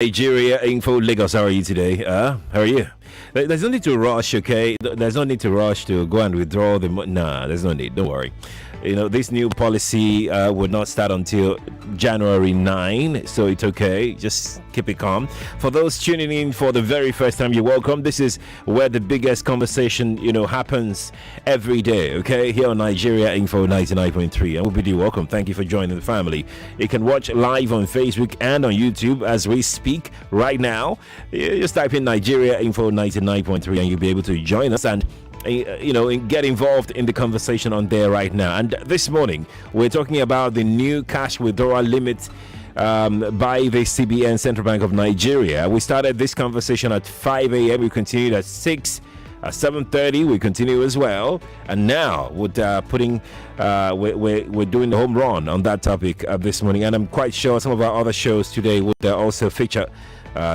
Nigeria Info Lagos. How are you today? How are you? There's no need to rush, okay? There's no need to rush to go and withdraw the money. Nah, there's no need. Don't worry. This new policy will not start until January 9, so it's okay. Just keep it calm. For those tuning in for the very first time, you're welcome. This is where the biggest conversation, happens every day, okay? Here on Nigeria Info 99.3. And we'll be welcome. Thank you for joining the family. You can watch live on Facebook and on YouTube as we speak right now. You just type in Nigeria Info 99.3 and you'll be able to join us and get involved in the conversation on there right now. And this morning we're talking about the new cash withdrawal limit by the CBN, Central Bank of Nigeria. We started this conversation at 5 a.m. We continued at 6. At 7:30 we continue as well, and now we're doing the home run on that topic this morning, and I'm quite sure some of our other shows today would also feature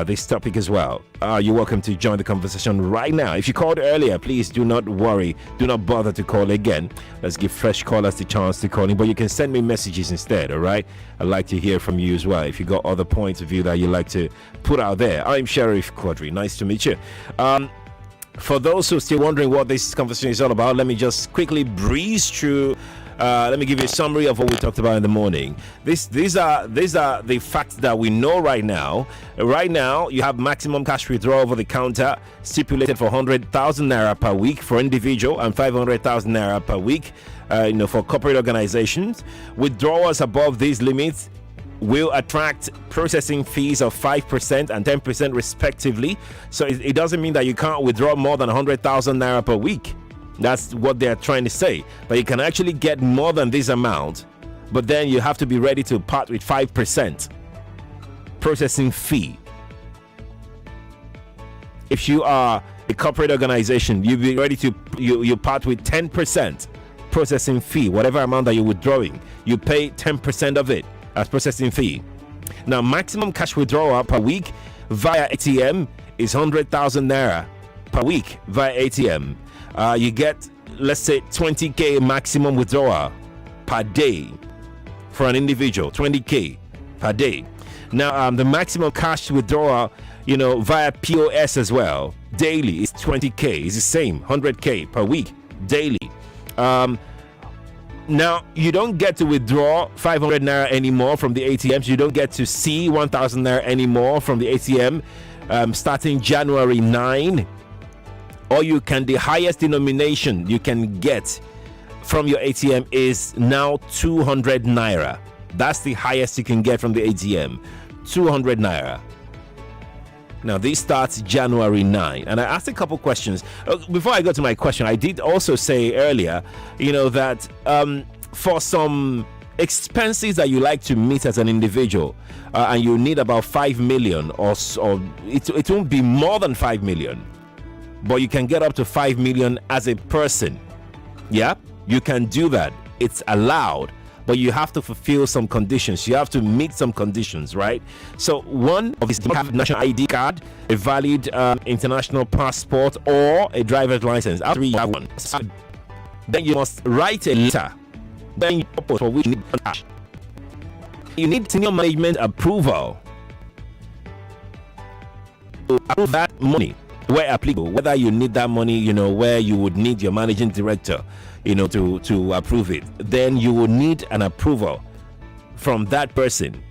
this topic as well. You're welcome to join the conversation right now. If you called earlier, please do not worry, do not bother to call again. Let's give fresh callers the chance to call in, but you can send me messages instead. All right, I'd like to hear from you as well if you got other points of view that you'd like to put out there. I'm Sheriff Quadry. Nice to meet you. For those who are still wondering what this conversation is all about, let me just quickly breeze through. Let me give you a summary of what we talked about in the morning. These are the facts that we know right now. Right now, you have maximum cash withdrawal over the counter stipulated for 100,000 naira per week for individual and 500,000 naira per week, for corporate organizations. Withdrawals above these limits will attract processing fees of 5% and 10% respectively. So it doesn't mean that you can't withdraw more than 100,000 naira per week. That's what they're trying to say. But you can actually get more than this amount, but then you have to be ready to part with 5% processing fee. If you are a corporate organization, you'll be ready to you part with 10% processing fee. Whatever amount that you're withdrawing, you pay 10% of it as processing fee. Now, maximum cash withdrawal per week via ATM is 100,000 naira per week via ATM. You get, let's say, 20k maximum withdrawal per day for an individual. 20k per day. Now, the maximum cash withdrawal, via POS as well, daily is 20k. It's the same, 100k per week daily. Now, you don't get to withdraw 500 naira anymore from the ATMs. You don't get to see 1,000 naira anymore from the ATM starting January 9. Or the highest denomination you can get from your ATM is now 200 naira. That's the highest you can get from the ATM, 200 naira. Now, this starts January 9. And I asked a couple questions. Before I go to my question, I did also say earlier, that for some expenses that you like to meet as an individual, and you need about 5 million or it won't be more than 5 million, but you can get up to 5 million as a person. Yeah, you can do that. It's allowed. But you have to fulfill some conditions. You have to meet some conditions, right? So one of these, you have a national ID card, a valid international passport, or a driver's license. After you have one, then you must write a letter. Then you purpose for which you need cash. You need senior management approval to approve that money where applicable. Whether you need that money, where you would need your managing director, to approve it, then you will need an approval from that person.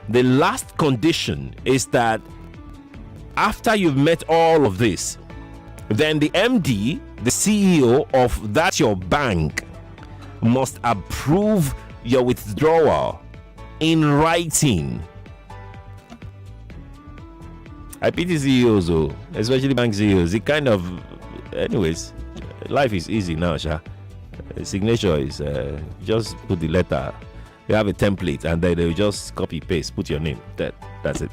The last condition is that after you've met all of this, then the MD, the CEO of that your bank, must approve your withdrawal in writing. I pity CEOs, especially bank CEOs. Anyways, life is easy now, Sha. Signature is just put the letter. You have a template, and then they'll just copy paste, put your name. That's it.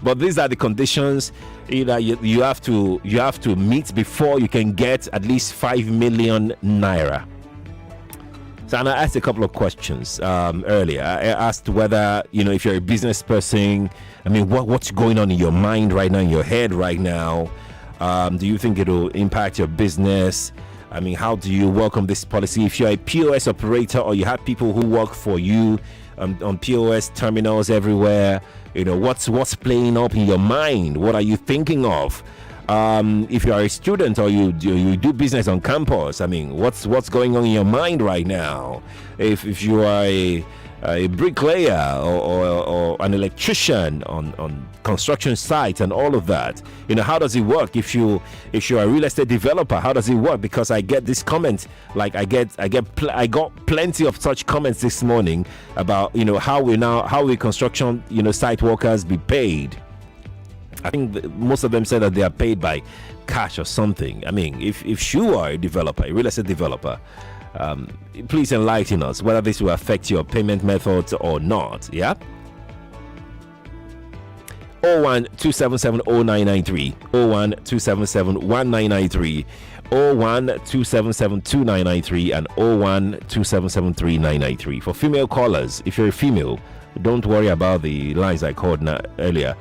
But these are the conditions that you have to meet before you can get at least 5 million naira. So, and I asked a couple of questions earlier. I asked whether, if you're a business person, what's going on in your mind right now, in your head right now? Do you think it'll impact your business? How do you welcome this policy? If you're a POS operator or you have people who work for you on POS terminals everywhere, what's playing up in your mind? What are you thinking of? If you are a student or you do business on campus, I mean, what's going on in your mind right now? If you are a bricklayer or an electrician on construction sites and all of that, how does it work? If you're a real estate developer, how does it work? Because I get this comment, like I got plenty of such comments this morning about how will construction site workers be paid. I think most of them say that they are paid by cash or something. I mean, if you are a developer, a real estate developer, please enlighten us whether this will affect your payment methods or not. Yeah. 012770993, 012771993, 012772993, and 012773993. For female callers, if you're a female, don't worry about the lines I called earlier.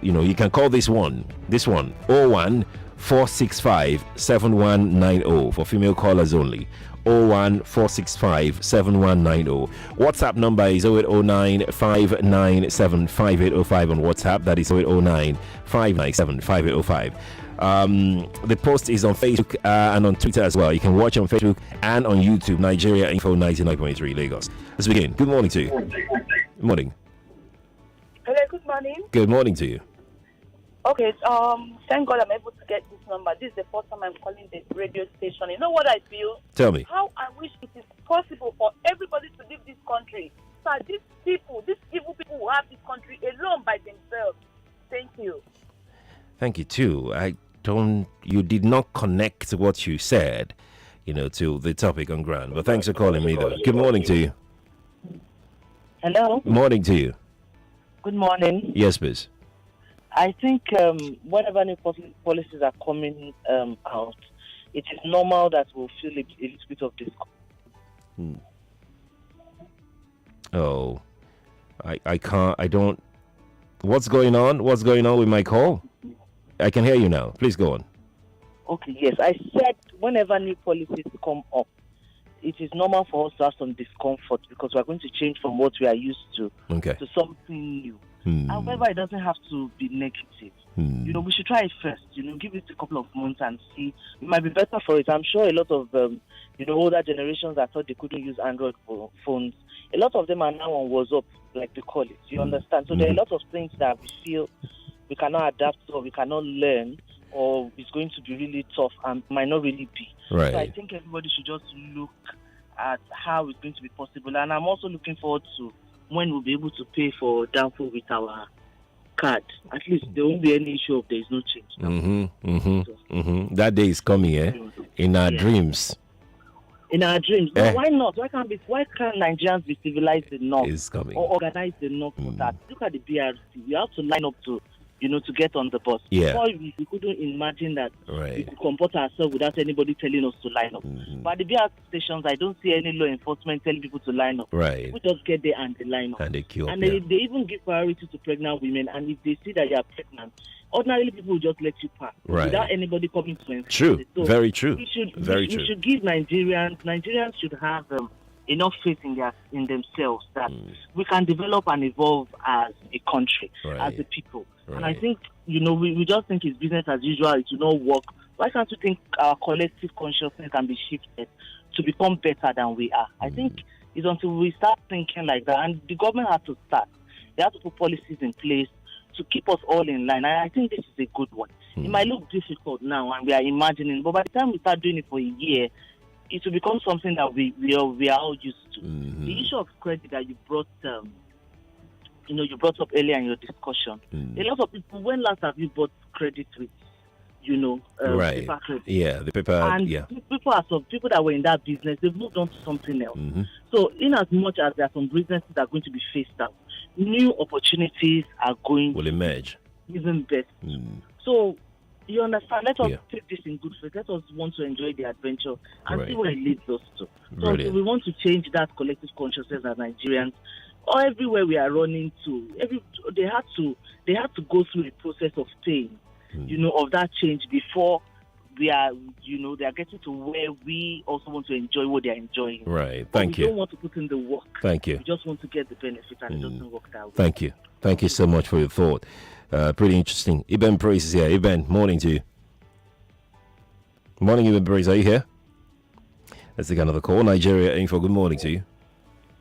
You can call this one 014657190 for female callers only. 014657190. WhatsApp number is 0809-597-5805 on WhatsApp. That is 0809-597-5805. The post is on Facebook and on Twitter as well. You can watch on Facebook and on YouTube. Nigeria Info 99.3 Lagos. Let's begin. Good morning to you. Good morning. Hello, good morning. Good morning to you. Okay, thank God I'm able to get this number. This is the first time I'm calling the radio station. You know what I feel? Tell me. How I wish it is possible for everybody to leave this country. So these evil people who have this country alone by themselves. Thank you. Thank you too. You did not connect what you said, to the topic on ground. But thanks for calling me though. Good morning to you. Hello. Morning to you. Good morning. Yes, please. I think whenever new policies are coming out, it is normal that we'll feel a little bit of discomfort. Oh, I can't. I don't. What's going on? What's going on with my call? I can hear you now. Please go on. Okay. Yes, I said whenever new policies come up, it is normal for us to have some discomfort because we're going to change from what we are used to to something new. However, it doesn't have to be negative. We should try it first. Give it a couple of months and see. It might be better for it. I'm sure a lot of older generations that thought they couldn't use Android phones. A lot of them are now on WhatsApp, like they call it. You understand? So there are a lot of things that we feel we cannot adapt to or we cannot learn, or it's going to be really tough and might not really be. Right. So I think everybody should just look at how it's going to be possible. And I'm also looking forward to when we'll be able to pay for downfall with our card. At least there won't be any issue of there is no change. That day is coming, in our dreams. In our dreams. But why not? Why can't Nigerians be civilized enough it's coming. or organized enough for that? Look at the BRC. We have to line up to get on the bus. Yeah. Before we couldn't imagine that Right. we could comport ourselves without anybody telling us to line up. But at the BRC stations, I don't see any law enforcement telling people to line up. Right. We just get there and they line up. And they queue up. And they even give priority to pregnant women. And if they see that you are pregnant, ordinarily people will just let you pass without anybody coming to enforce True. it. So very true. We should give Nigerians should have enough faith in themselves that we can develop and evolve as a country, as a people. Right. And I think, we just think it's business as usual, it will not work. Why can't we think our collective consciousness can be shifted to become better than we are? I think it's until we start thinking like that, and the government has to start. They have to put policies in place to keep us all in line. And I think this is a good one. It might look difficult now, and we are imagining, but by the time we start doing it for a year, it will become something that we are all used to. The issue of credit that you brought up earlier in your discussion. A lot of people, when last have you bought credit with, paper credit? Yeah, the paper. And people that were in that business, they've moved on to something else. So, in as much as there are some businesses that are going to be faced out, new opportunities will emerge even better. So, you understand? Let us take this in good faith. Let us want to enjoy the adventure and see where it leads us to. So, we want to change that collective consciousness as Nigerians. Or everywhere we are running to, they had to go through a process of pain, of that change before they are getting to where we also want to enjoy what they are enjoying. Right. Thank you. We don't want to put in the work. Thank you. We just want to get the benefit, and it doesn't work that way. Thank you. Thank you so much for your thought. Pretty interesting. Ibn Praise is here. Ibn, morning to you. Morning, Ibn Praise. Are you here? Let's take another call. Nigeria Info. Good morning to you.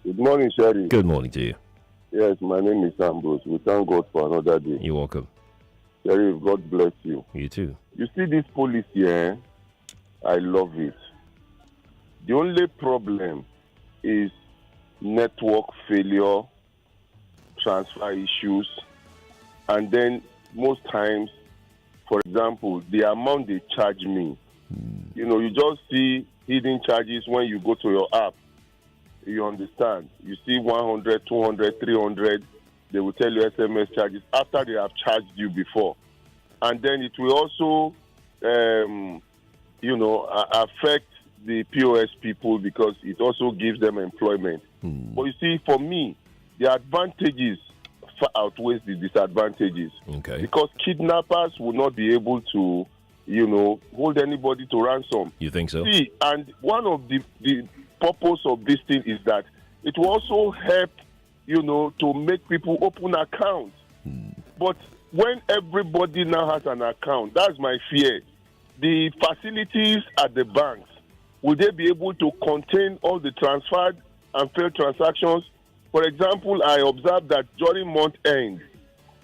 Good morning, Sheriff. Good morning to you. Yes, my name is Ambrose. We thank God for another day. You're welcome. Sheriff, God bless you. You too. You see this policy, I love it. The only problem is network failure, transfer issues, and then most times, for example, the amount they charge me. You just see hidden charges when you go to your app. You understand? You see 100, 200, 300. They will tell you SMS charges after they have charged you before. And then it will also, affect the POS people because it also gives them employment. But you see, for me, the advantages far outweighs the disadvantages. Okay. Because kidnappers will not be able to, hold anybody to ransom. You think so? See, and one of the purpose of this thing is that it will also help, to make people open accounts. But when everybody now has an account, that's my fear. The facilities at the banks, will they be able to contain all the transferred and failed transactions? For example, I observed that during month end,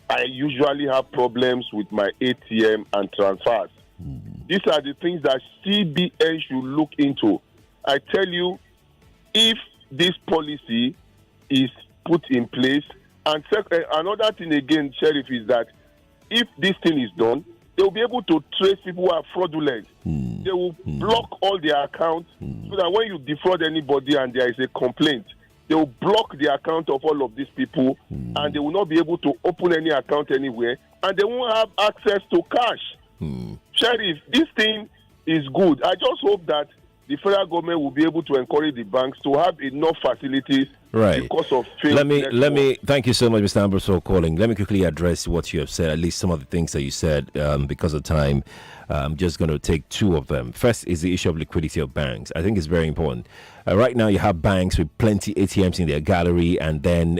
I usually have problems with my ATM and transfers. These are the things that CBN should look into. I tell you, if this policy is put in place, and another thing again, Sheriff, is that if this thing is done, they will be able to trace people who are fraudulent. They will block all their accounts so that when you defraud anybody and there is a complaint, they will block the account of all of these people and they will not be able to open any account anywhere and they won't have access to cash. Sheriff, this thing is good. I just hope that the federal government will be able to encourage the banks to have enough facilities because of failed let me thank you so much, Mr. Ambrose, for calling. Let me quickly address what you have said, at least some of the things that you said. Because of time, I'm just going to take two of them. First is the issue of liquidity of banks. I think it's very important. Right now, you have banks with plenty ATMs in their gallery, and then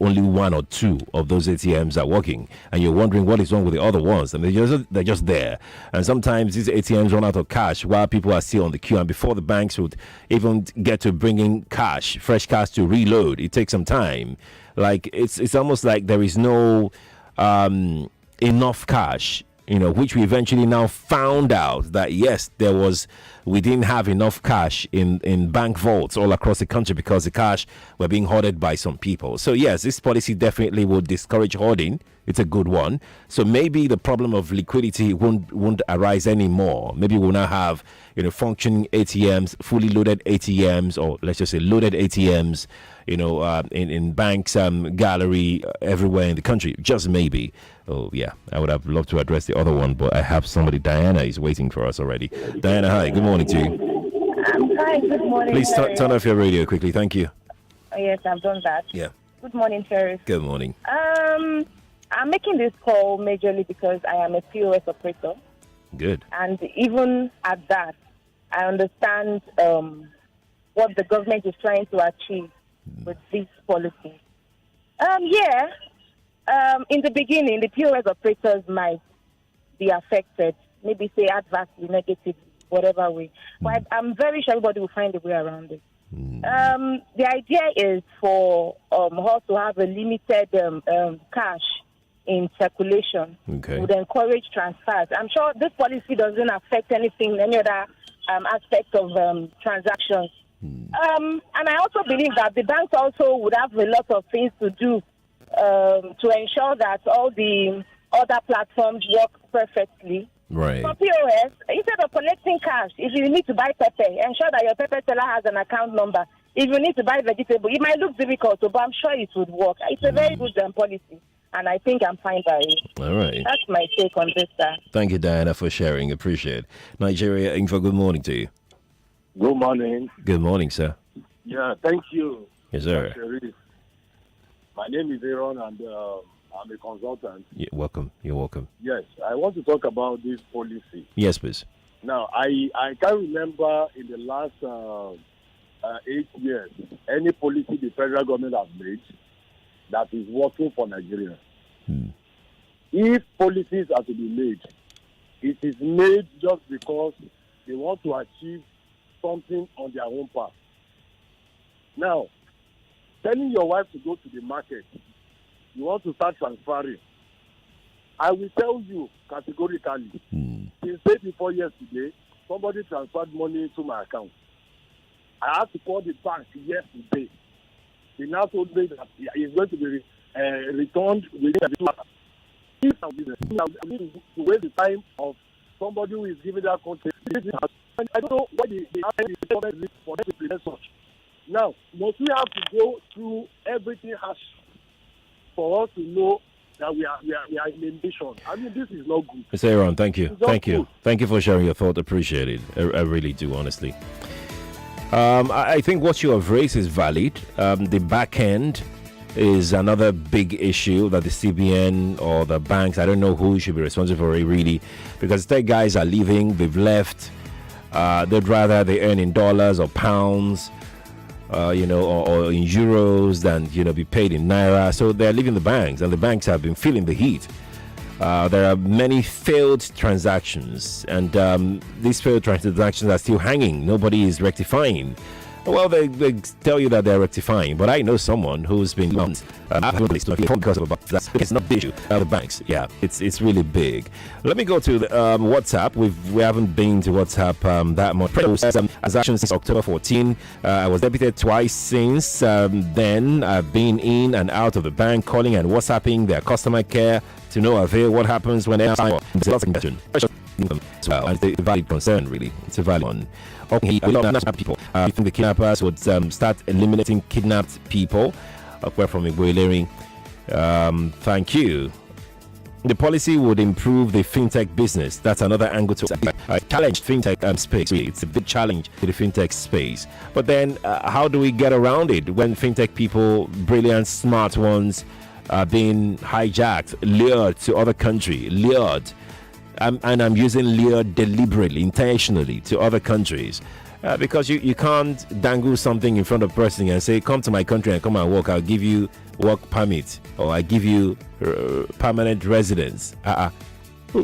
only one or two of those ATMs are working, and you're wondering what is wrong with the other ones, and they're just there. And sometimes these ATMs run out of cash while people are still on the queue, and before the banks would even get to bringing cash, fresh cash to reload, it takes some time. Like it's almost like there is no enough cash. Which we eventually now found out that yes, we didn't have enough cash in bank vaults all across the country because the cash were being hoarded by some people. So yes, this policy definitely will discourage hoarding. It's a good one. So maybe the problem of liquidity won't arise anymore. Maybe we'll now have functioning ATMs, fully loaded ATMs, or let's just say loaded ATMs, in banks, gallery, everywhere in the country. Just maybe. Oh yeah, I would have loved to address the other one, but I have somebody. Diana is waiting for us already. Diana, hi. Good morning to you. Hi. Good morning. Please turn off your radio quickly. Thank you. Yes, I've done that. Yeah. Good morning, Sheriff. Good morning. I'm making this call majorly because I am a POS operator. Good. And even at that, I understand what the government is trying to achieve with this policy. In the beginning, the POS operators might be affected, maybe say adversely, negatively, whatever way. But I'm very sure everybody will find a way around it. The idea is for us to have a limited cash in circulation. Okay. Would encourage transfers. I'm sure this policy doesn't affect any other aspect of transactions. And I also believe that the banks also would have a lot of things to do to ensure that all the other platforms work perfectly. Right. For POS, instead of collecting cash, if you need to buy pepper, ensure that your pepper seller has an account number. If you need to buy vegetable, it might look difficult, but I'm sure it would work. It's a very good policy, and I think I'm fine by it. All right. That's my take on this, sir. Thank you, Diana, for sharing. Appreciate it. Nigeria Info, good morning to you. Good morning. Good morning, sir. Yeah, thank you. Yes, sir. My name is Aaron, and I'm a consultant. You're welcome. Yes, I want to talk about this policy. Yes, please. Now, I can't remember in the last 8 years any policy the federal government has made that is working for Nigeria. If policies are to be made, it is made just because they want to achieve something on their own path. Now, telling your wife to go to the market, you want to start transferring. I will tell you categorically, since day before yesterday, somebody transferred money into my account. I had to call the bank yesterday. They now told me that it's going to be returned within 2 hours. I need to waste the time of somebody who is giving that country. I don't know what the government is for them to prevent such. Now, must we have to go through everything harsh for us to know that we are in a nation? I mean, this is not good. Mr. Aaron, thank you. Thank you. Good. Thank you for sharing your thought. Appreciate it. I really do, honestly. I think what you have raised is valid. The back end is another big issue that the CBN or the banks, I don't know who should be responsible for it really, because tech guys are leaving, they've left. They'd rather they earn in dollars or pounds, or in euros than, be paid in naira. So they're leaving the banks, and the banks have been feeling the heat. There are many failed transactions, and these failed transactions are still hanging. Nobody is rectifying. Well, they tell you that they're rectifying, but I know someone who's been because of about that. It's not the issue. The banks, yeah, it's really big. Let me go to the, WhatsApp. We haven't been to WhatsApp that much. Transactions since October 14. I was debited twice since then. I've been in and out of the bank, calling and WhatsApping their customer care to no avail. What happens when there's a lot of question? Well, it's a valid concern, really. It's a valid one. Okay, a lot of national people. I think the kidnappers would start eliminating kidnapped people. Where from Igbo. Thank you. The policy would improve the fintech business. That's another angle to challenge fintech space. It's a big challenge to the fintech space. But then, how do we get around it when fintech people, brilliant, smart ones, are being hijacked, lured to other country, lured? And I'm using lured deliberately, intentionally to other countries. Because you can't dangle something in front of a person and say, come to my country and come and work. I'll give you work permit, or I give you permanent residence.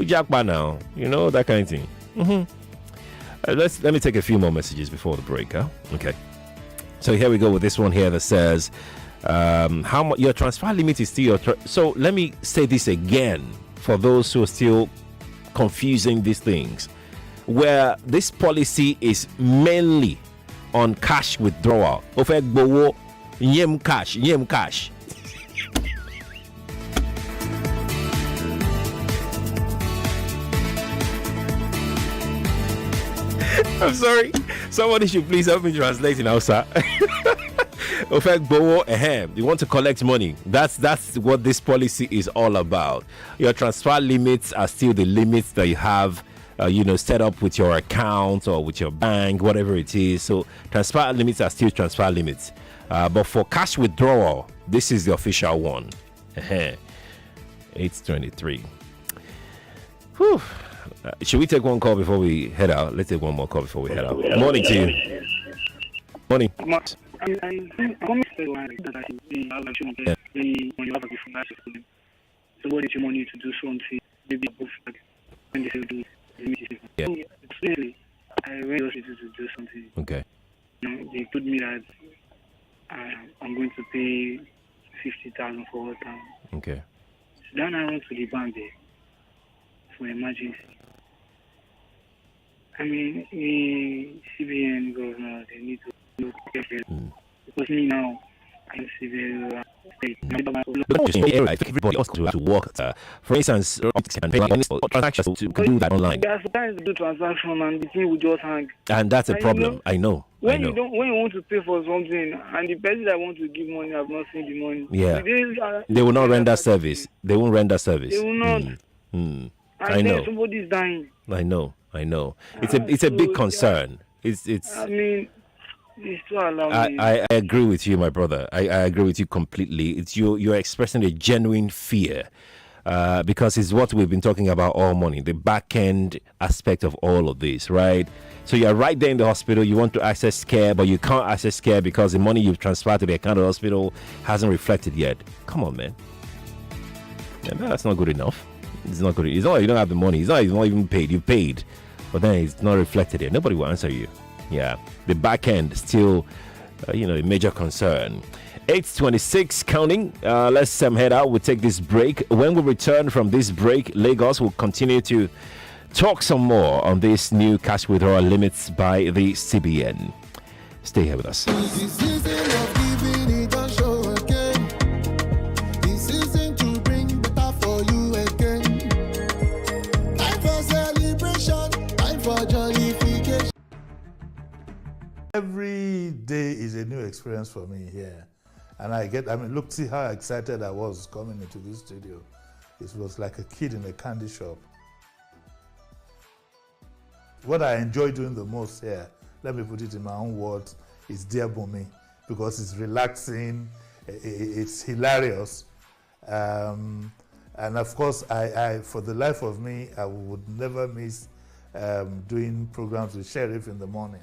Jackpot now, that kind of thing. Let me take a few more messages before the break. Okay. So here we go with this one here that says, how much your transfer limit is still your. So let me say this again for those who are still confusing these things, where this policy is mainly on cash withdrawal. Yem cash. I'm sorry. Somebody should please help me translate in Hausa. You want to collect money. That's what this policy is all about. Your transfer limits are still the limits that you have set up with your account or with your bank, whatever it is. So transfer limits are still transfer limits. But for cash withdrawal, this is the official one. 8:23. Should we take one call before we head out? Let's take one more call before we head out. Morning to you. Morning. Somebody you money to do something, maybe when they say do. Yeah. I went to do something. Okay. They told me that I'm going to pay 50,000 for what time. Okay. So then I went to the bank there for emergency. I mean, the CBN governor, they need to look careful. Because me now, I'm civil. I think everybody else to work. For instance, and pay transactions to do that online. There are sometimes you do transaction and the thing will just hang. And that's a problem. I know. When you want to pay for something and the person that want to give money have not seen the money. Yeah. They will not render service. They won't render service. They will not. And I know. Somebody is dying. I know. It's a big concern. It's. I mean, it's so alarming. I agree with you, my brother. I agree with you completely. It's you're expressing a genuine fear because it's what we've been talking about all morning, the back end aspect of all of this, right? So you're right there in the hospital, you want to access care, but you can't access care because the money you've transferred to the account of the hospital hasn't reflected yet. Come on, man. Yeah, that's not good enough. It's not good. It's not like you don't have the money. It's not even paid. You've paid, but then it's not reflected here. Nobody will answer you. Yeah, the back end still, a major concern. 8:26 counting. Let's head out. We'll take this break. When we return from this break, Lagos will continue to talk some more on this new cash withdrawal limits by the CBN. Stay here with us. Every day is a new experience for me here. And look, see how excited I was coming into this studio. It was like a kid in a candy shop. What I enjoy doing the most here, let me put it in my own words, is Dear Bumi, because it's relaxing, it's hilarious. And of course, I for the life of me, I would never miss doing programs with Sheriff in the morning.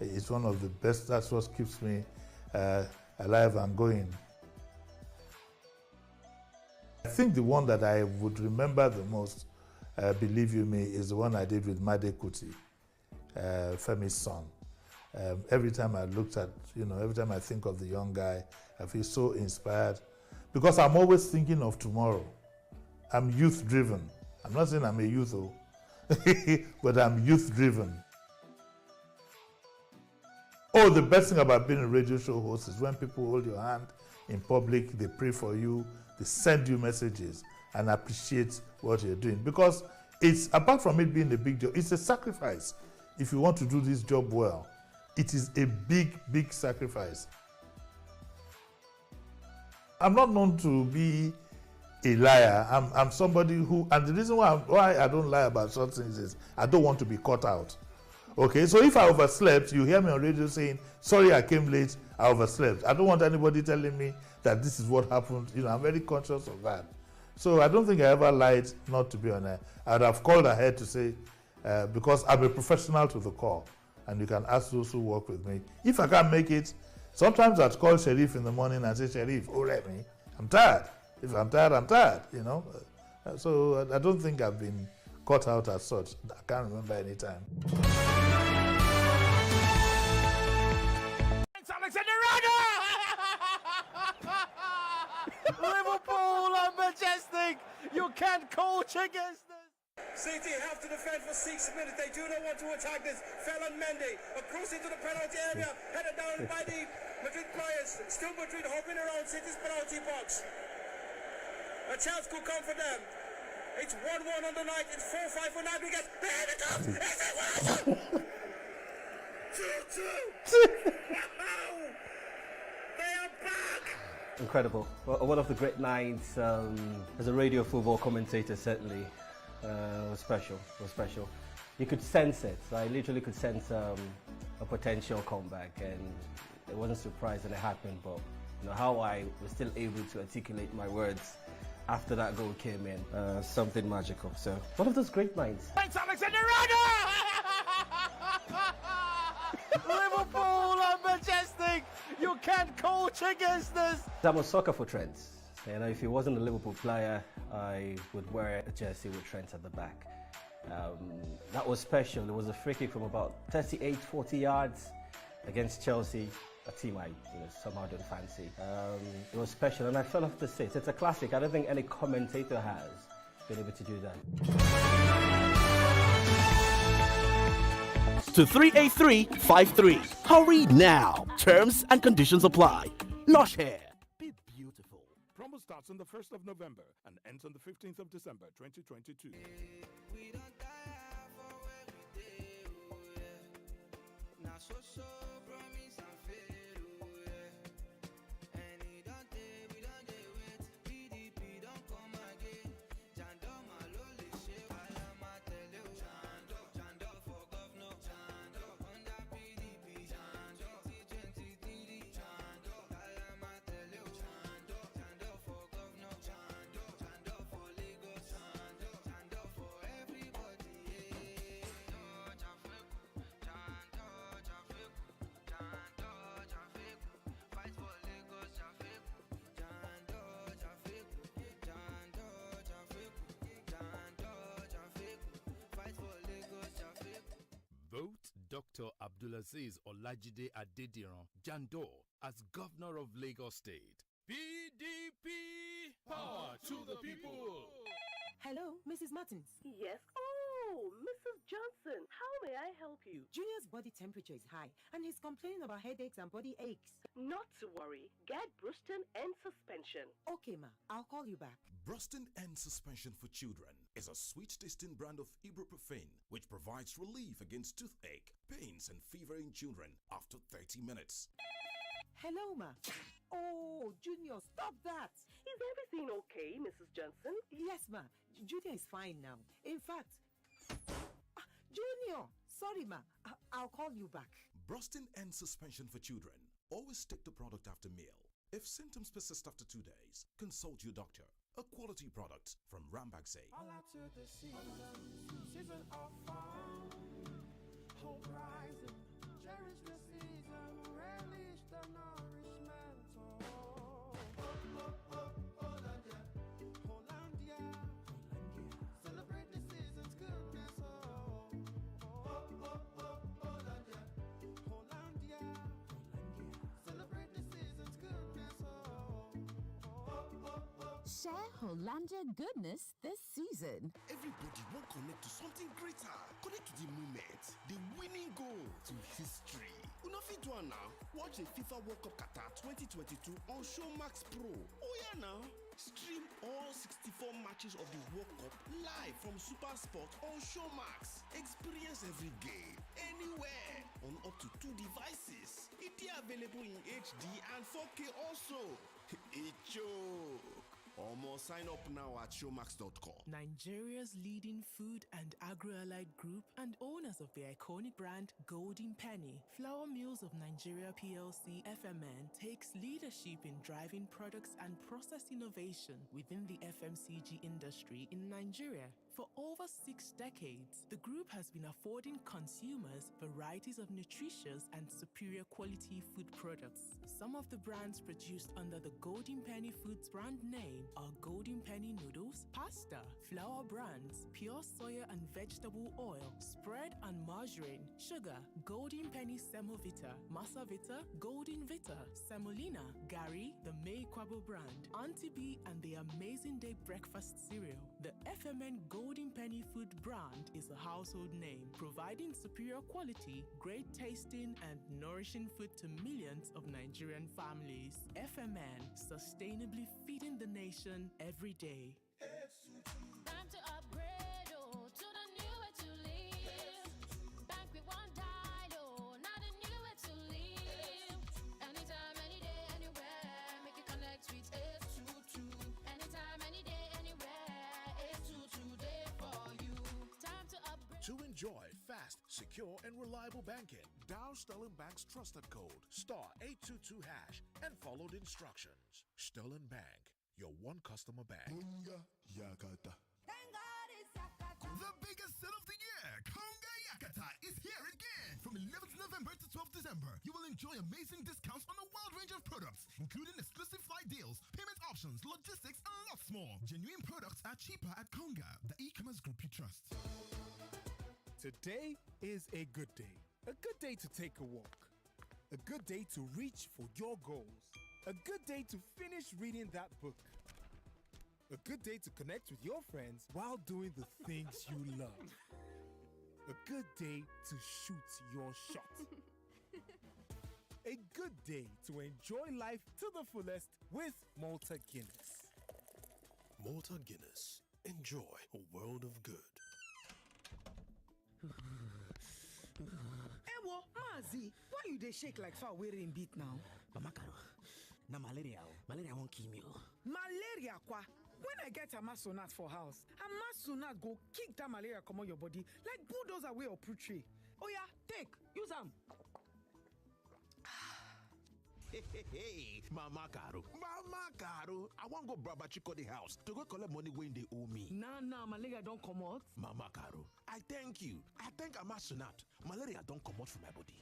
It's one of the best, that's what keeps me alive and going. I think the one that I would remember the most, believe you me, is the one I did with Made Kuti, Femi's son. Every time I looked at, every time I think of the young guy, I feel so inspired because I'm always thinking of tomorrow. I'm youth driven. I'm not saying I'm a youth, but I'm youth driven. Oh, the best thing about being a radio show host is when people hold your hand in public, they pray for you, they send you messages and appreciate what you're doing. Because it's, apart from it being a big job, it's a sacrifice. If you want to do this job well, it is a big, big sacrifice. I'm not known to be a liar. I'm somebody who, and the reason why I don't lie about certain things is I don't want to be caught out. Okay, so if I overslept, you hear me on radio saying, sorry I came late, I overslept. I don't want anybody telling me that this is what happened. I'm very conscious of that. So I don't think I ever lied not to be on air. I would have called ahead to say, because I'm a professional to the core, and you can ask those who work with me. If I can't make it, sometimes I'd call Sheriff in the morning and say, Sheriff, let me, I'm tired. If I'm tired, I'm tired, So I don't think I've been caught out as such. I can't remember any time. Liverpool are majestic. You can't coach against this. City have to defend for 6 minutes. They do not want to attack this. Felon Mendy across into the penalty area, headed down by the Madrid players. Still Madrid hovering around City's penalty box. A chance could come for them. It's 1-1 on the night. It's 4-5 for Nabigate. There it comes. It's a 2-2. They are back. Incredible. Well, one of the great nights as a radio football commentator, certainly. Was special. It was special. You could sense it. I literally could sense a potential comeback, and I wasn't surprised when it happened. But how I was still able to articulate my words after that goal came in, something magical. So one of those great nights. Thanks, Alexander. Liverpool are majestic. You can't coach against this. I'm a sucker for trends. If he wasn't a Liverpool player, I would wear a jersey with Trent at the back. That was special. It was a free kick from about 38, 40 yards against Chelsea, a team I somehow don't fancy. It was special, and I fell off the seat. It's a classic. I don't think any commentator has been able to do that. To 38353. Hurry now. Terms and conditions apply. Lush hair. Be beautiful. Promo starts on the 1st of November and ends on the 15th of December 2022. Dr. Abdulaziz Olajide Adediran Jandor as Governor of Lagos State. PDP! Power to the people! Hello, Mrs. Martins. Yes. Oh, Mrs. Johnson, how may I help you? Junior's body temperature is high and he's complaining about headaches and body aches. Not to worry. Get Bruston and suspension. Okay, ma. I'll call you back. Bruston and Suspension for Children is a sweet-tasting brand of ibuprofen which provides relief against toothache, pains, and fever in children after 30 minutes. Hello, ma. Oh, Junior, stop that. Is everything okay, Mrs. Johnson? Yes, ma. Junior is fine now. In fact, Junior, sorry, ma. I'll call you back. Brustin and Suspension for Children. Always take the product after meal. If symptoms persist after 2 days, consult your doctor. A quality product from Rambaxay. All out to the season of fall. Hope rising, cherish the season, relish the nourishment. Oh, Hollandia, Hollandia, celebrate the season's goodness. Oh, Hollandia, Hollandia, celebrate the season's goodness. Share Hollandia goodness this season. Everybody won't connect to something greater. Connect to the moment, the winning goal, to history. Una fit do am now. Watch the FIFA World Cup Qatar 2022 on Showmax Pro. Oh yeah now. Stream all 64 matches of the World Cup live from Super Sport on Showmax. Experience every game, anywhere, on up to 2 devices. It is available in HD and 4K also. Icho. Almost sign up now at showmax.com. Nigeria's leading food and agro-allied group and owners of the iconic brand Golden Penny, Flour Mills of Nigeria PLC FMN takes leadership in driving products and process innovation within the FMCG industry in Nigeria. For over 6 decades, the group has been affording consumers varieties of nutritious and superior quality food products. Some of the brands produced under the Golden Penny Foods brand name are Golden Penny noodles, pasta, flour brands, pure soya and vegetable oil, spread and margarine, sugar, Golden Penny Semovita, Masavita, Golden Vita, Semolina, Gary, the May Kwabo brand, Auntie B and the Amazing Day Breakfast cereal. The FMN Golden Penny Food brand is a household name, providing superior quality, great tasting and nourishing food to millions of Nigerian families. FMN, sustainably feeding the nation every day. Time to upgrade, oh, to the new way to live. Bank with one dial, oh, not a new way to live. Anytime, any day, anywhere, make it connect with S22. Anytime, any day, anywhere, S22 there for you. Time to upgrade. To enjoy fast, secure, and reliable banking, dial Sterling Bank's trusted code *822# and follow the instructions. Sterling Bank, your one customer bank. The biggest sale of the year, Konga Yakata, is here again. From 11th November to 12th December, you will enjoy amazing discounts on a wide range of products, including exclusive flight deals, payment options, logistics, and lots more. Genuine products are cheaper at Konga, the e-commerce group you trust. Today is a good day. A good day to take a walk. A good day to reach for your goals. A good day to finish reading that book. A good day to connect with your friends while doing the things you love. A good day to shoot your shot. A good day to enjoy life to the fullest with Malta Guinness. Malta Guinness. Enjoy a world of good. Ewo, Mazi, why you dey shake like fowl wearing beat now? Mama Caro, na malaria. Malaria won't kill me. Malaria kwa? When I get Amasonat for house, Amasonat go kick that malaria come on your body like bulldozer way or tree. Oh yeah, take, use them. Hey, Mama Caro, I want go Baba Chico the house to go collect money when they owe me. Nah, malaria don't come out. Mama Caro, I thank you. I thank Amasunat. Malaria don't come out from my body.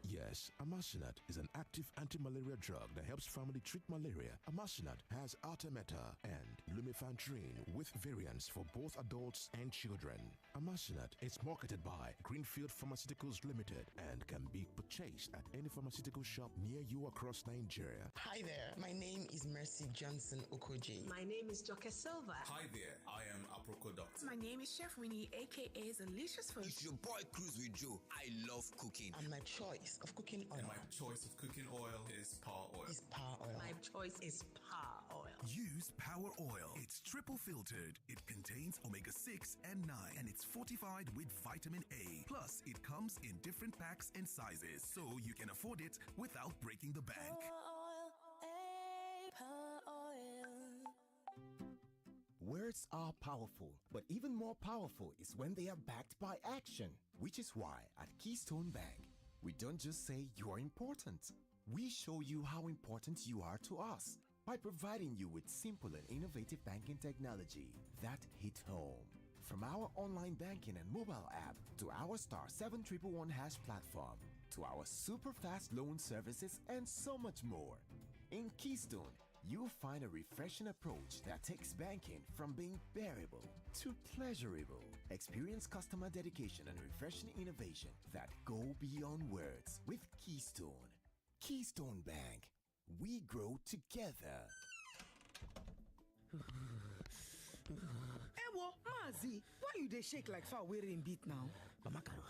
Yes, Amasinat is an active anti-malaria drug that helps family treat malaria. Amasinat has Artemether and lumefantrine with variants for both adults and children. Amasinat is marketed by Greenfield Pharmaceuticals Limited and can be purchased at any pharmaceutical shop near you across Nigeria. Hi there, my name is Mercy Johnson Okoji. My name is Joke Silva. Hi there, I am Aproko Doctor. My name is Chef Winnie, aka Delicious Food. It's your boy Cruz with Joe. I love cooking. And my choice of cooking oil. And my choice of cooking oil is Power Oil. My choice is Power Oil. Use Power Oil. It's triple filtered. It contains omega-6 and 9, and it's fortified with vitamin A. Plus, it comes in different packs and sizes, so you can afford it without breaking the bank. Words are powerful, but even more powerful is when they are backed by action, which is why at Keystone Bank, we don't just say you are important. We show you how important you are to us by providing you with simple and innovative banking technology that hit home. From our online banking and mobile app to our *7111# platform to our super fast loan services and so much more. In Keystone, you'll find a refreshing approach that takes banking from being bearable to pleasurable. Experience customer dedication and refreshing innovation that go beyond words with Keystone. Keystone Bank. We grow together. Ewo, Mazi, why you dey shake like fowl wey rain beat now? Mama Karo,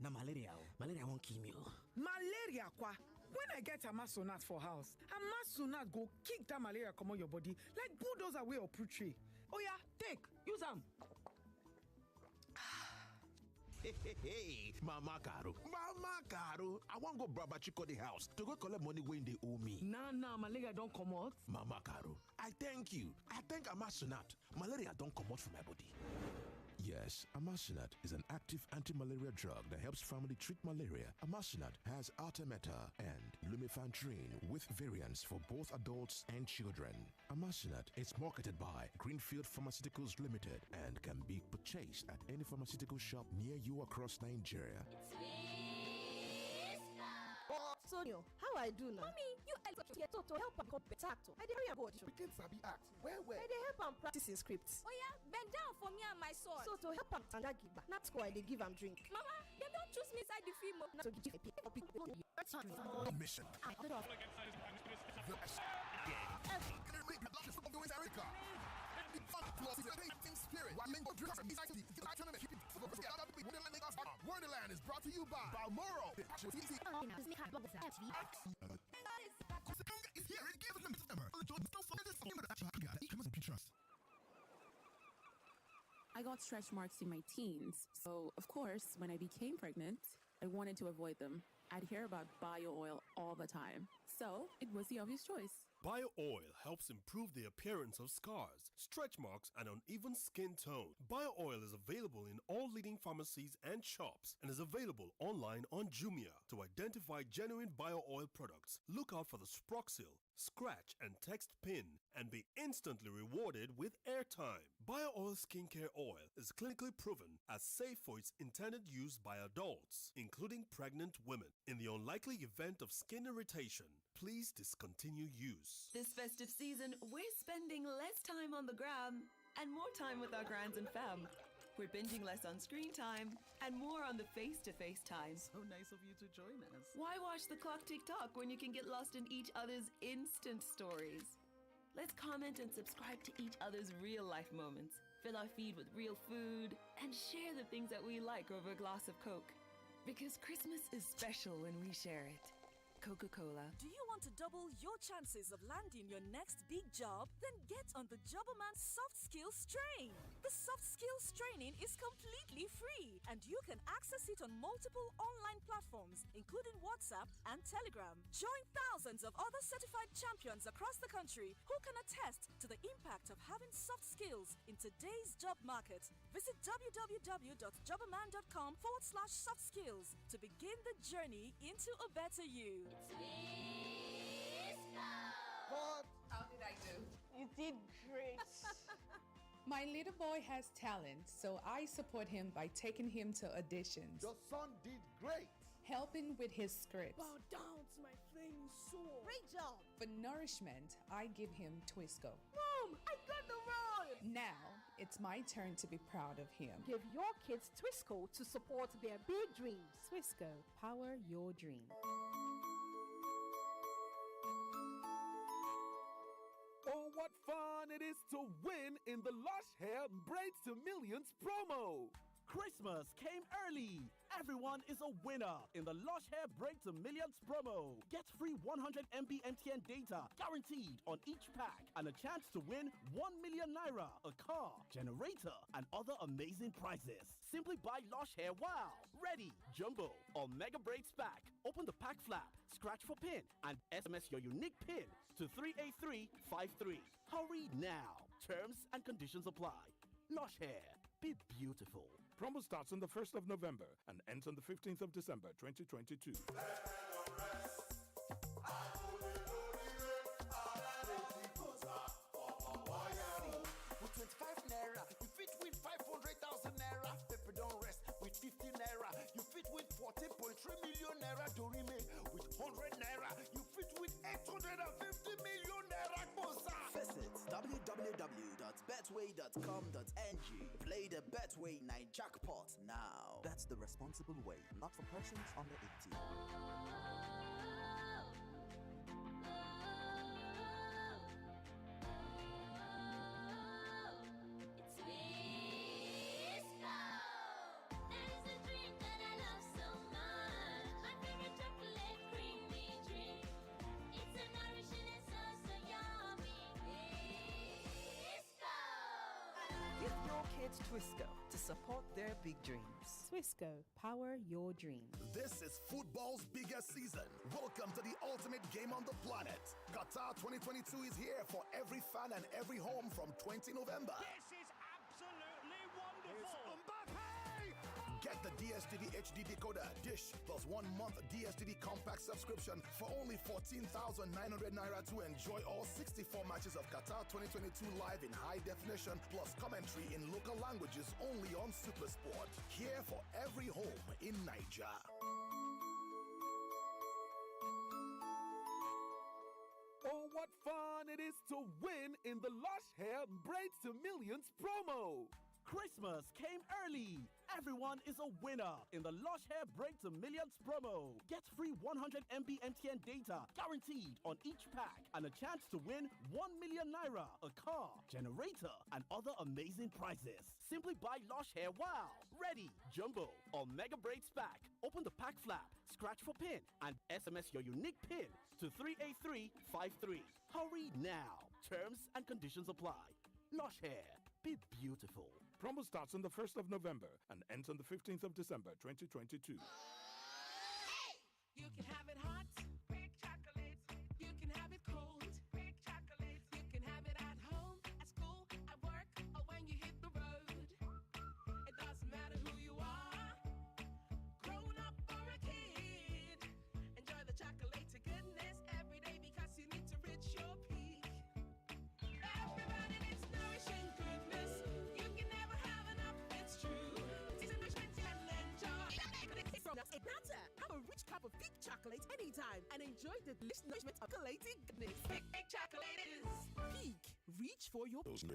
na malaria. Malaria won't kill me. Malaria kwa? When I get Amasonat for house, Amasonat go kick that malaria comot your body like bulldozer wey uproot tree. Oya, take, use am. Hey, Mama Karo. I want go Braba Chikodi house to go collect money when they owe me. Nah, malaria don't come out. Mama Karo, I thank you. I thank Amasinat. Malaria don't come out from my body. Yes, Amasinat is an active anti-malaria drug that helps family treat malaria. Amasinat has Artemether and lumefantrine with variants for both adults and children. Amasinat is marketed by Greenfield Pharmaceuticals Limited and can be purchased at any pharmaceutical shop near you across Nigeria. Sonio, how I do now? Mommy, you get to help am come better actor. I dey hurry am go audition. Pikin sabi act. Where? I dey help am practice in scripts. Oh yeah, bend down for me and my son. So to help am tanda giba, na school I dey give am drink. Mama, dem don choose me inside the film. Na to give a pick. Mission. Wonderland is brought to you by Balmoral. Is here again for trust. I got stretch marks in my teens, so of course, when I became pregnant, I wanted to avoid them. I'd hear about bio oil all the time, so it was the obvious choice. Bio Oil helps improve the appearance of scars, stretch marks, and uneven skin tone. Bio Oil is available in all leading pharmacies and shops and is available online on Jumia. To identify genuine Bio Oil products, look out for the Sproxil, scratch and text PIN, and be instantly rewarded with airtime. Bio Oil Skincare Oil is clinically proven as safe for its intended use by adults, including pregnant women. In the unlikely event of skin irritation, please discontinue use. This festive season, we're spending less time on the gram and more time with our grands and fam. We're binging less on screen time and more on the face-to-face time. So nice of you to join us. Why watch the clock tick-tock when you can get lost in each other's instant stories? Let's comment and subscribe to each other's real-life moments, fill our feed with real food, and share the things that we like over a glass of Coke. Because Christmas is special when we share it. Coca-Cola. Do you want to double your chances of landing your next big job? Then get on the Jobberman Soft Skills Train. The Soft Skills training is completely free, and you can access it on multiple online platforms, including WhatsApp and Telegram. Join thousands of other certified champions across the country who can attest to the impact of having soft skills in today's job market. Visit www.jobberman.com/soft skills to begin the journey into a better you. What? How did I do? You did great. My little boy has talent, so I support him by taking him to auditions. Your son did great. helping with his scripts. Bow down to my flaming sword. Great job. For nourishment, I give him Twisco. Mom, I got the role. Now, it's my turn to be proud of him. Give your kids Twisco to support their big dreams. Twisco, power your dreams. Oh, what fun it is to win in the Lush Hair Braids to Millions promo! Christmas came early. Everyone is a winner in the Lush Hair Break to Millions promo. Get free 100 MB MTN data guaranteed on each pack and a chance to win 1 million naira, a car, generator, and other amazing prizes. Simply buy Lush Hair Wow, Ready, Jumbo, or Mega Braids pack. Open the pack flap, scratch for PIN, and SMS your unique PIN to 38353. Hurry now. Terms and conditions apply. Lush Hair. Be beautiful. Promo starts on the 1st of November and ends on the 15th of December 2022. With 25 naira, you fit win 500,000 naira. Paper don't rest. With 50 naira, you fit win 14.3 million naira. Dorime, with 100 naira, you fit win 850 million naira. Visit www.betway.com.ng. Play the Betway Night Jackpot now. That's the responsible way, not for persons under 18. Give your kids Twisco to support their big dreams. Twisco, power your dreams. This is football's biggest season. Welcome to the ultimate game on the planet. Qatar 2022 is here for every fan and every home from 20 November. This is absolutely wonderful. Get the DSTV HD decoder, dish, plus 1 month DSTV compact subscription for only 14,900 naira to enjoy all 64 matches of Qatar 2022 live in high definition, plus commentary in local languages only on Supersport. Here for every home in Niger. Oh, what fun it is to win in the Lush Hair Braids to Millions promo! Christmas came early. Everyone is a winner in the Lush Hair Break to Millions promo. Get free 100 MB MTN data guaranteed on each pack and a chance to win 1 million naira, a car, generator, and other amazing prizes. Simply buy Lush Hair Wow, Ready, Jumbo, or Mega Braids pack. Open the pack flap, scratch for PIN, and SMS your unique PIN to 38353. Hurry now. Terms and conditions apply. Lush Hair. Be beautiful. Promo starts on the 1st of November and ends on the 15th of December 2022. You can have it hot, big chocolate. You can have it cold, big chocolate. You can have it at home, at school, at work, or when you hit the road. It doesn't matter who you are, grown up or a kid. Enjoy the chocolate to goodness every day because you need to reach your peak. Everybody needs nourishing goodness. You can never have enough, it's true. It's nourishment and enjoy. From a matter. Have a rich cup of thick chocolate anytime and enjoy the delicious nourishment of chocolating goodness. Thick chocolate is peak. Reach for your Those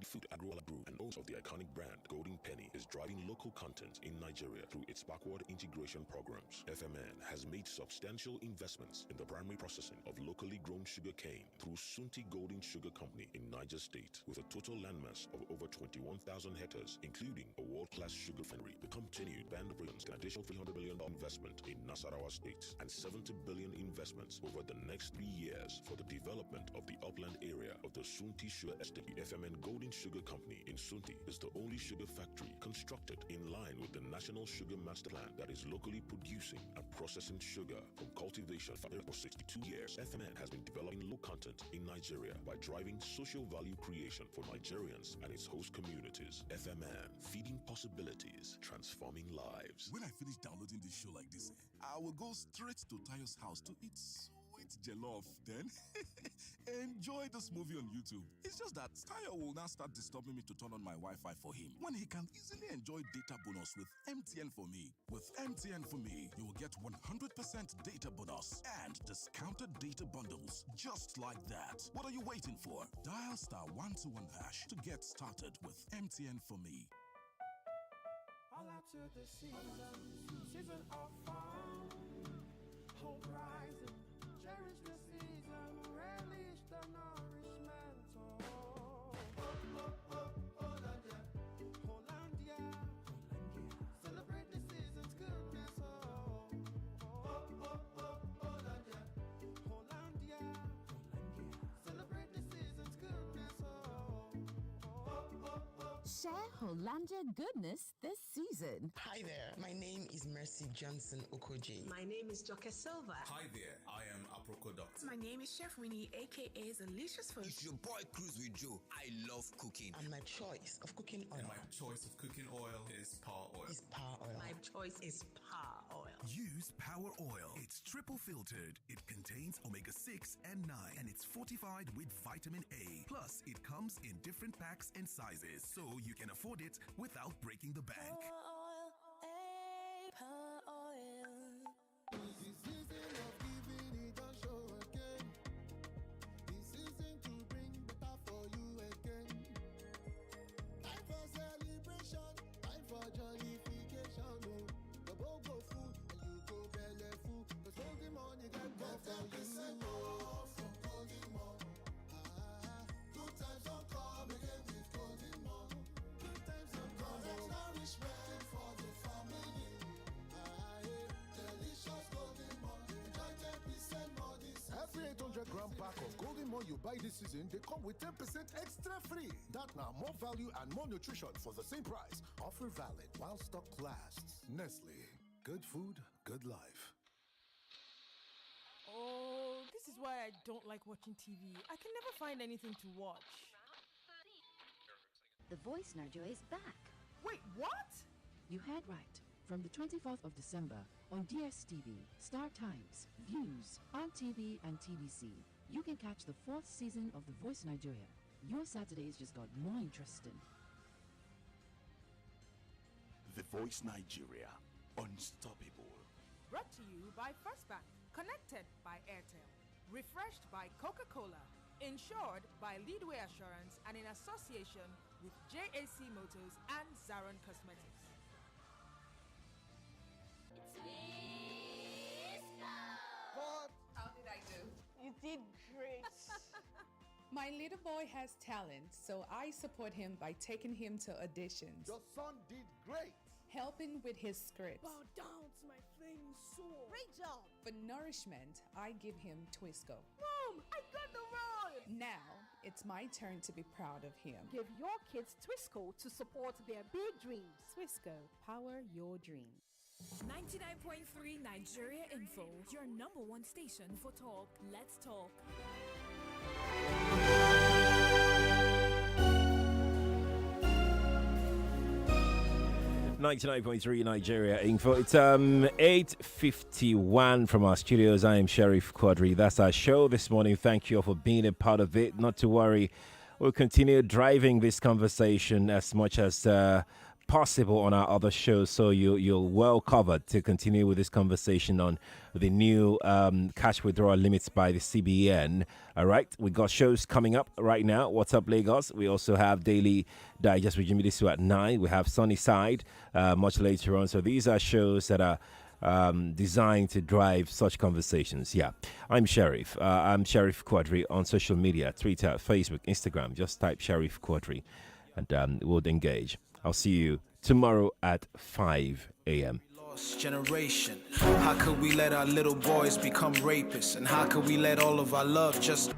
Food Agro Brew and also the iconic brand Golden Penny is driving local content in Nigeria through its backward integration programs. FMN has made substantial investments in the primary processing of locally grown sugar cane through Sunti Golden Sugar Company in Niger State with a total landmass of over 21,000 hectares, including a world-class sugar refinery. The continued band of an additional $300 billion investment in Nasarawa State and $70 billion investments over the next 3 years for the development of the upland area of the Sunti Sugar Estate. The FMN Golden Sugar Company in Sunti is the only sugar factory constructed in line with the National Sugar Master Plan that is locally producing and processing sugar from cultivation for 62 years. FMN has been developing low content in Nigeria by driving social value creation for Nigerians and its host communities. FMN, feeding possibilities, transforming lives. When I finish downloading this show like this, I will go straight to Tayo's house to eat sweet jollof, then enjoy this movie on YouTube. It's just that Tayo will now start disturbing me to turn on my Wi-Fi for him when he can easily enjoy data bonus with MTN for me. With MTN for me, you will get 100% data bonus and discounted data bundles just like that. What are you waiting for? Dial *121# to get started with MTN for me. All out to the season of fun, hope rising, cherish the season, relish the nourishment. Hollandia, celebrate the season's goodness. Hollandia, celebrate the season's goodness. Share Hollandia goodness this season. Hi there, my name is Mercy Johnson Okoji. My name is Joke Silva. Hi there, I am Aproko Doctor. My name is Chef Winnie, aka Delicious Food. It's your boy Cruz with Joe. I love cooking. And my choice of cooking oil. And my choice of cooking oil is Power Oil. Is Power Oil. My choice is Power Oil. Use Power Oil. It's triple filtered. It contains omega-6 and 9, and it's fortified with vitamin A. Plus, it comes in different packs and sizes, so you can afford it without breaking the bank. Every 800-gram pack of Golden More you buy this season, they come with 10% extra free. That now more value and more nutrition for the same price. Offer valid while stock lasts. Nestle. Good food, good life. Oh, this is why I don't like watching TV. I can never find anything to watch. The Voice Nigeria is back. Wait, what? You heard right. From the 24th of December on DSTV, Star Times, Views, RTV and TBC, you can catch the 4th season of The Voice Nigeria. Your Saturdays just got more interesting. The Voice Nigeria. Unstoppable. Brought to you by First Bank, connected by Airtel, refreshed by Coca-Cola, insured by Leadway Assurance, and in association with JAC Motors and Zaron Cosmetics. How did I do? You did great. My little boy has talent, so I support him by taking him to auditions. Your son did great. Helping with his scripts. Bow down to my flaming sword. Great job. For nourishment, I give him Twisco. Mom, I got the role. Now, it's my turn to be proud of him. Give your kids Twisco to support their big dreams. Twisco, power your dreams. 99.3 Nigeria Info, your number one station for talk. Let's talk. 99.3 Nigeria Info. It's 8:51 from our studios. I am Sheriff Quadry. That's our show this morning. Thank you all for being a part of it. Not to worry, we'll continue driving this conversation as much as possible on our other shows, so you're well covered to continue with this conversation on the new cash withdrawal limits by the CBN. All right, we got shows coming up right now. What's Up Lagos? We also have Daily Digest with Jimmy Disu at 9. We have Sunny Side much later on. So these are shows that are designed to drive such conversations. Yeah, I'm Sheriff. I'm Sheriff Quadry on social media, Twitter, Facebook, Instagram. Just type Sheriff Quadry and we'll engage. I'll see you tomorrow at 5 a.m. Lost generation. How could we let our little boys become rapists? And how could we let all of our love just